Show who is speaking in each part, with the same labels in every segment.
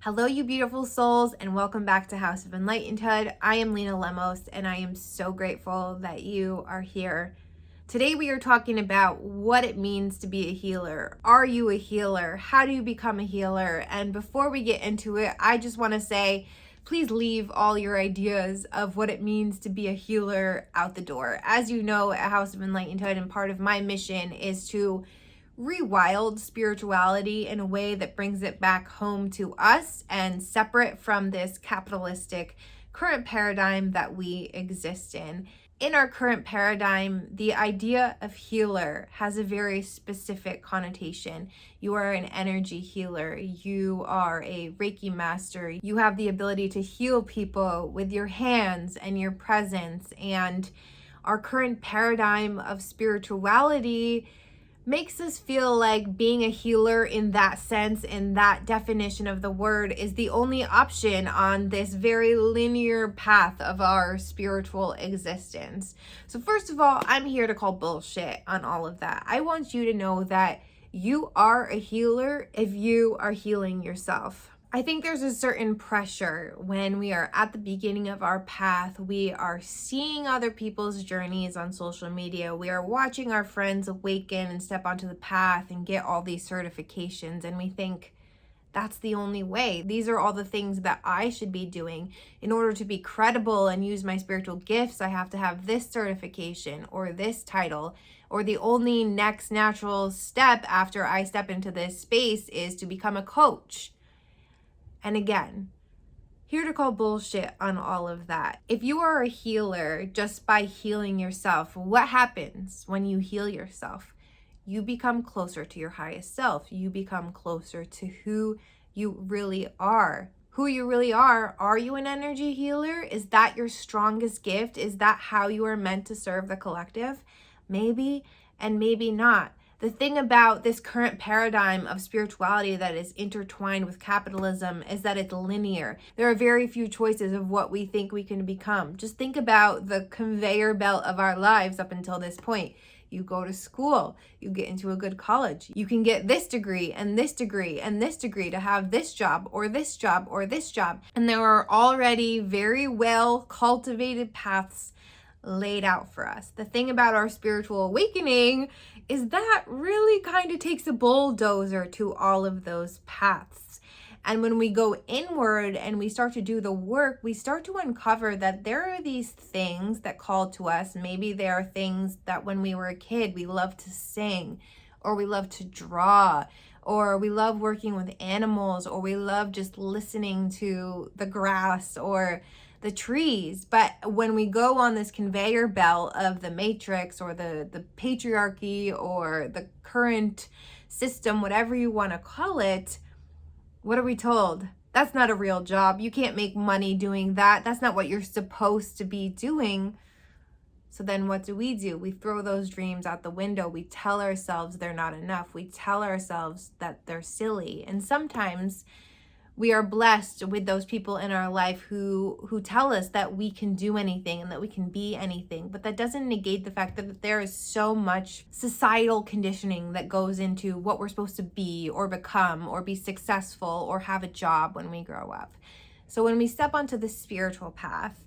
Speaker 1: Hello, you beautiful souls, and welcome back to House of Enlightenedhood. I am LEENA Lemos, and I am so grateful that you are here. Today, we are talking about what it means to be a healer. Are you a healer? How do you become a healer? And before we get into it, I just want to say, please leave all your ideas of what it means to be a healer out the door. As you know, at House of Enlightenedhood, and part of my mission is to rewild spirituality in a way that brings it back home to us and separate from this capitalistic current paradigm that we exist in. In our current paradigm, the idea of healer has a very specific connotation. You are an energy healer. You are a Reiki master. You have the ability to heal people with your hands and your presence. And our current paradigm of spirituality makes us feel like being a healer in that sense, in that definition of the word, is the only option on this very linear path of our spiritual existence. So first of all, I'm here to call bullshit on all of that. I want you to know that you are a healer if you are healing yourself. I think there's a certain pressure when we are at the beginning of our path. We are seeing other people's journeys on social media. We are watching our friends awaken and step onto the path and get all these certifications. And we think that's the only way. These are all the things that I should be doing. In order to be credible and use my spiritual gifts, I have to have this certification or this title. Or the only next natural step after I step into this space is to become a coach. And again, here to call bullshit on all of that. If you are a healer just by healing yourself, what happens when you heal yourself? You become closer to your highest self. You become closer to who you really are. Who you really are you an energy healer? Is that your strongest gift? Is that how you are meant to serve the collective? Maybe, and maybe not. The thing about this current paradigm of spirituality that is intertwined with capitalism is that it's linear. There are very few choices of what we think we can become. Just think about the conveyor belt of our lives up until this point. You go to school, you get into a good college, you can get this degree and this degree and this degree to have this job or this job or this job. And there are already very well cultivated paths laid out for us. The thing about our spiritual awakening is that really kind of takes a bulldozer to all of those paths. And when we go inward and we start to do the work, we start to uncover that there are these things that call to us. Maybe there are things that when we were a kid, we loved to sing, or we love to draw, or we love working with animals, or we love just listening to the grass or the trees. But when we go on this conveyor belt of the matrix or the patriarchy or the current system, whatever you want to call it, what are we told? That's not a real job. You can't make money doing that. That's not what you're supposed to be doing. So then what do? We throw those dreams out the window. We tell ourselves they're not enough. We tell ourselves that they're silly. And sometimes we are blessed with those people in our life who tell us that we can do anything and that we can be anything. But that doesn't negate the fact that there is so much societal conditioning that goes into what we're supposed to be or become or be successful or have a job when we grow up. So when we step onto the spiritual path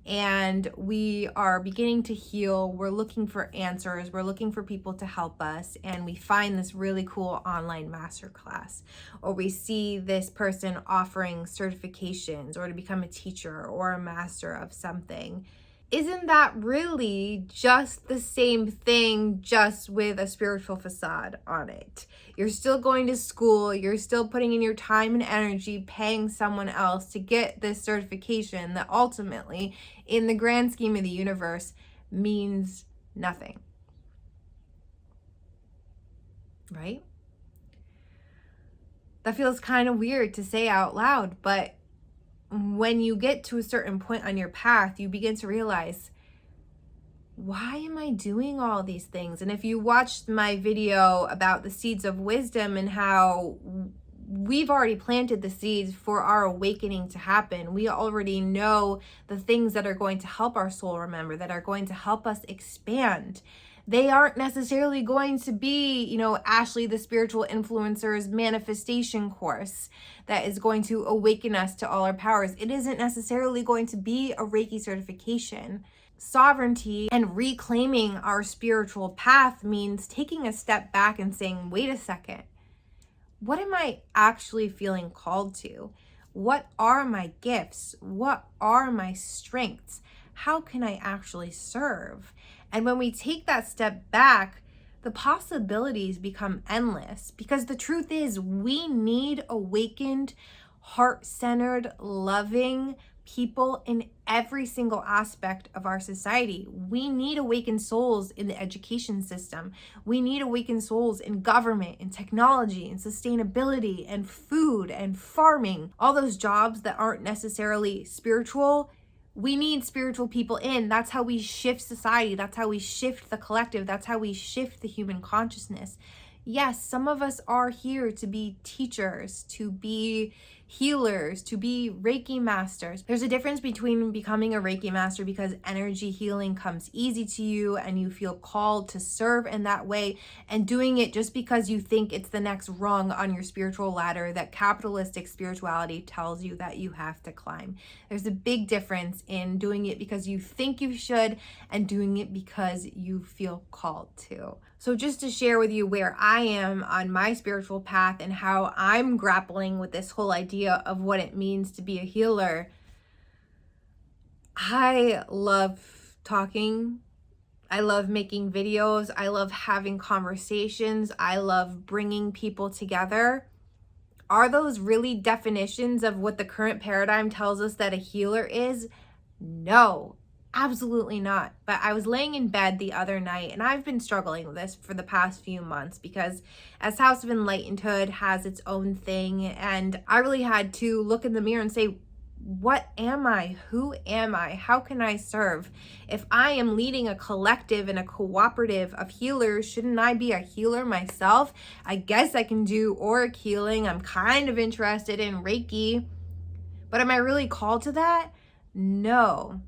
Speaker 1: and we are beginning to heal, we're looking for answers, we're looking for people to help us, and we find this really cool online masterclass, or we see this person offering certifications or to become a teacher or a master of something. Isn't that really just the same thing, just with a spiritual facade on it? You're still going to school, you're still putting in your time and energy, paying someone else to get this certification that ultimately, in the grand scheme of the universe, means nothing. Right? That feels kind of weird to say out loud, but when you get to a certain point on your path, you begin to realize, why am I doing all these things? And if you watched my video about the seeds of wisdom and how we've already planted the seeds for our awakening to happen, we already know the things that are going to help our soul remember, that are going to help us expand. They aren't necessarily going to be, Ashley, the spiritual influencer's manifestation course that is going to awaken us to all our powers. It isn't necessarily going to be a Reiki certification. Sovereignty and reclaiming our spiritual path means taking a step back and saying, wait a second, what am I actually feeling called to? What are my gifts? What are my strengths? How can I actually serve? And when we take that step back, the possibilities become endless, because the truth is we need awakened, heart-centered, loving people in every single aspect of our society. We need awakened souls in the education system. We need awakened souls in government, in technology, in sustainability, and food and farming. All those jobs that aren't necessarily spiritual, we need spiritual people in. That's how we shift society. That's how we shift the collective. That's how we shift the human consciousness. Yes, some of us are here to be teachers, to be healers, to be Reiki masters. There's a difference between becoming a Reiki master because energy healing comes easy to you and you feel called to serve in that way, and doing it just because you think it's the next rung on your spiritual ladder that capitalistic spirituality tells you that you have to climb. There's a big difference in doing it because you think you should and doing it because you feel called to. So just to share with you where I am on my spiritual path and how I'm grappling with this whole idea of what it means to be a healer, I love talking. I love making videos. I love having conversations. I love bringing people together. Are those really definitions of what the current paradigm tells us that a healer is? No. Absolutely not. But I was laying in bed the other night, and I've been struggling with this for the past few months because as House of Enlightenedhood has its own thing, and I really had to look in the mirror and say, what am I? Who am I? How can I serve? If I am leading a collective and a cooperative of healers, shouldn't I be a healer myself? I guess I can do auric healing. I'm kind of interested in Reiki, but am I really called to that? No.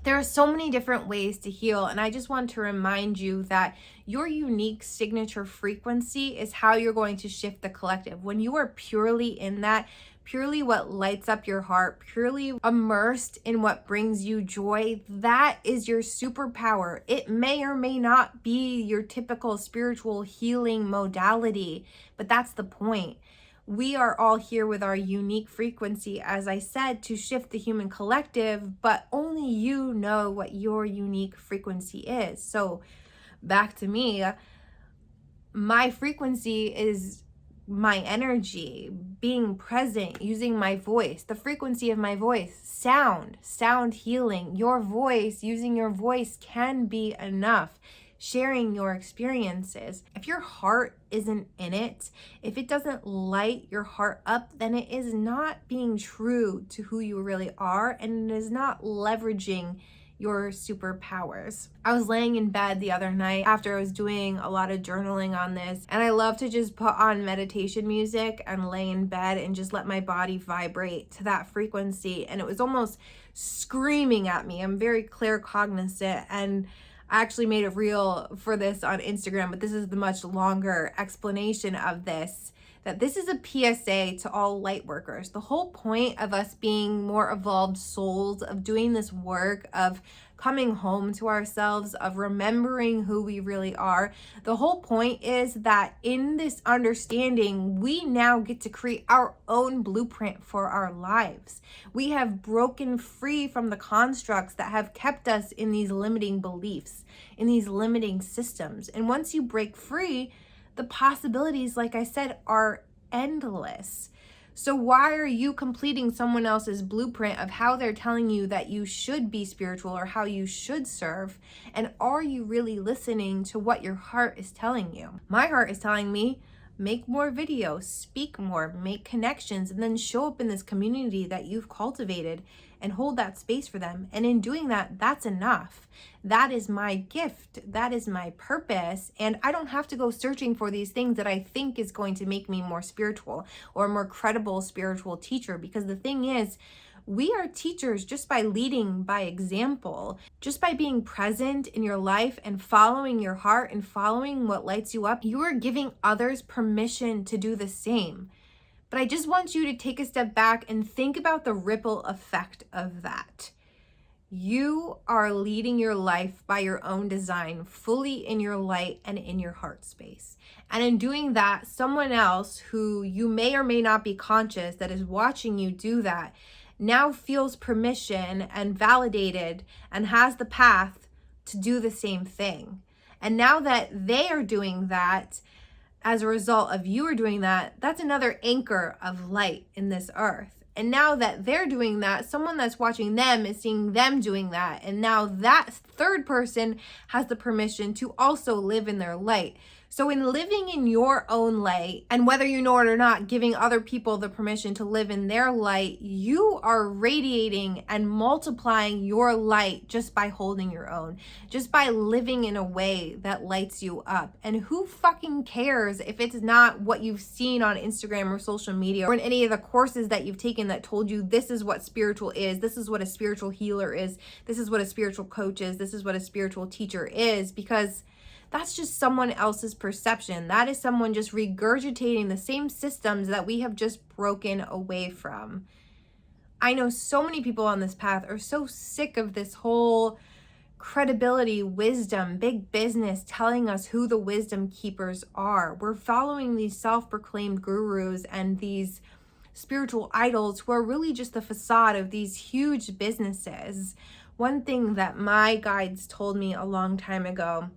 Speaker 1: There are so many different ways to heal, and I just want to remind you that your unique signature frequency is how you're going to shift the collective. When you are purely in that, purely what lights up your heart, purely immersed in what brings you joy, that is your superpower. It may or may not be your typical spiritual healing modality, but that's the point. We are all here with our unique frequency, as I said, to shift the human collective, but only you know what your unique frequency is. So back to me, my frequency is my energy, being present, using my voice, the frequency of my voice, sound healing. Your voice, using your voice can be enough. Sharing your experiences. If your heart isn't in it, if it doesn't light your heart up, then it is not being true to who you really are, and it is not leveraging your superpowers. I was laying in bed the other night after I was doing a lot of journaling on this, and I love to just put on meditation music and lay in bed and just let my body vibrate to that frequency, and it was almost screaming at me. I'm very claircognizant, and I actually made a reel for this on Instagram, but this is the much longer explanation of this, that this is a PSA to all light workers. The whole point of us being more evolved souls, of doing this work, of coming home to ourselves, of remembering who we really are, the whole point is that in this understanding, we now get to create our own blueprint for our lives. We have broken free from the constructs that have kept us in these limiting beliefs, in these limiting systems. And once you break free, the possibilities, like I said, are endless. So why are you completing someone else's blueprint of how they're telling you that you should be spiritual or how you should serve? And are you really listening to what your heart is telling you? My heart is telling me, make more videos, speak more, make connections, and then show up in this community that you've cultivated and hold that space for them. And in doing that, that's enough. That is my gift. That is my purpose. And I don't have to go searching for these things that I think is going to make me more spiritual or a more credible spiritual teacher. Because the thing is, We are teachers just by leading by example, just by being present in your life and following your heart and following what lights you up. You are giving others permission to do the same. But I just want you to take a step back and think about the ripple effect of that. You are leading your life by your own design, fully in your light and in your heart space. And in doing that, someone else who you may or may not be conscious that is watching you do that now feels permission and validated and has the path to do the same thing. And now that they are doing that, as a result of you are doing that, that's another anchor of light in this earth. And now that they're doing that, someone that's watching them is seeing them doing that. And now that third person has the permission to also live in their light. So in living in your own light, and whether you know it or not, giving other people the permission to live in their light, you are radiating and multiplying your light just by holding your own, just by living in a way that lights you up. And who fucking cares if it's not what you've seen on Instagram or social media or in any of the courses that you've taken that told you this is what spiritual is, this is what a spiritual healer is, this is what a spiritual coach is, this is what a spiritual teacher is, because that's just someone else's perception. That is someone just regurgitating the same systems that we have just broken away from. I know so many people on this path are so sick of this whole credibility, wisdom, big business telling us who the wisdom keepers are. We're following these self-proclaimed gurus and these spiritual idols who are really just the facade of these huge businesses. One thing that my guides told me a long time ago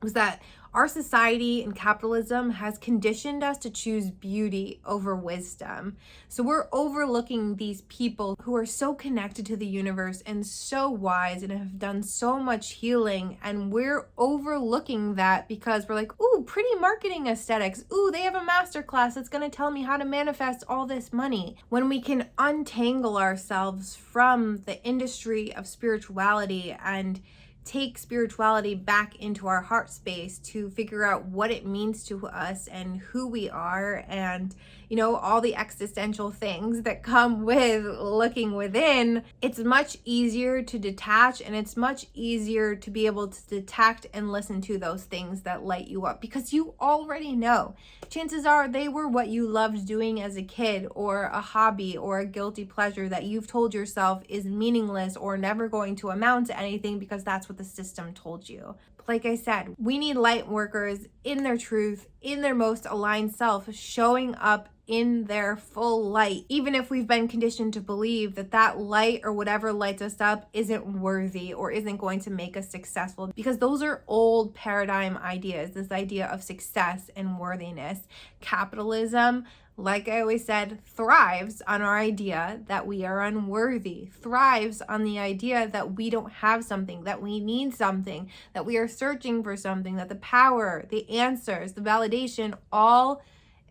Speaker 1: was that our society and capitalism has conditioned us to choose beauty over wisdom. So we're overlooking these people who are so connected to the universe and so wise and have done so much healing. And we're overlooking that because we're like, ooh, pretty marketing aesthetics. Ooh, they have a masterclass that's going to tell me how to manifest all this money. When we can untangle ourselves from the industry of spirituality and take spirituality back into our heart space to figure out what it means to us and who we are, and all the existential things that come with looking within, it's much easier to detach, and it's much easier to be able to detect and listen to those things that light you up, because you already know. Chances are they were what you loved doing as a kid, or a hobby or a guilty pleasure that you've told yourself is meaningless or never going to amount to anything because that's what the system told you. But like I said, we need light workers in their truth, in their most aligned self, showing up in their full light, even if we've been conditioned to believe that that light or whatever lights us up isn't worthy or isn't going to make us successful, because those are old paradigm ideas, this idea of success and worthiness. Capitalism, like I always said, thrives on our idea that we are unworthy, thrives on the idea that we don't have something, that we need something, that we are searching for something, that the power, the answers, the validation all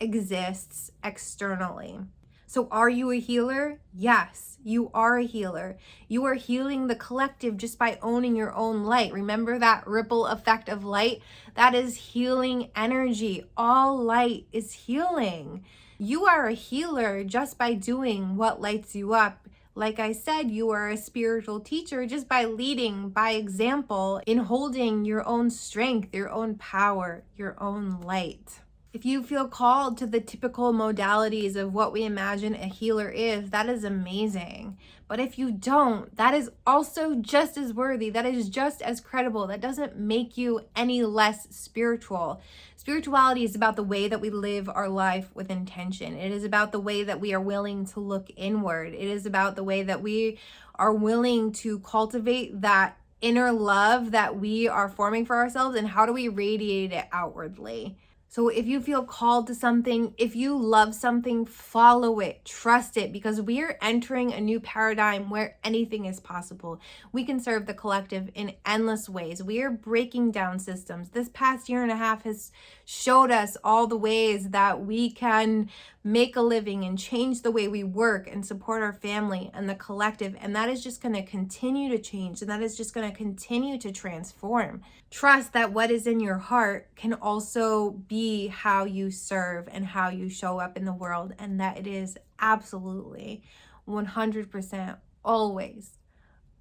Speaker 1: exists externally. So are you a healer? Yes, you are a healer. You are healing the collective just by owning your own light. Remember that ripple effect of light? That is healing energy. All light is healing. You are a healer just by doing what lights you up. Like I said, you are a spiritual teacher just by leading by example in holding your own strength, your own power, your own light. If you feel called to the typical modalities of what we imagine a healer is, that is amazing. But if you don't, that is also just as worthy. That is just as credible. That doesn't make you any less spiritual. Spirituality is about the way that we live our life with intention. It is about the way that we are willing to look inward. It is about the way that we are willing to cultivate that inner love that we are forming for ourselves, and how do we radiate it outwardly. So if you feel called to something, if you love something, follow it, trust it, because we are entering a new paradigm where anything is possible. We can serve the collective in endless ways. We are breaking down systems. This past year and a half has showed us all the ways that we can make a living and change the way we work and support our family and the collective. And that is just going to continue to change, and that is just going to continue to transform. Trust that what is in your heart can also be how you serve and how you show up in the world, and that it is absolutely 100%, always,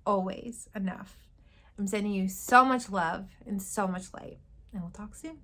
Speaker 1: always enough. I'm sending you so much love and so much light, and we'll talk soon.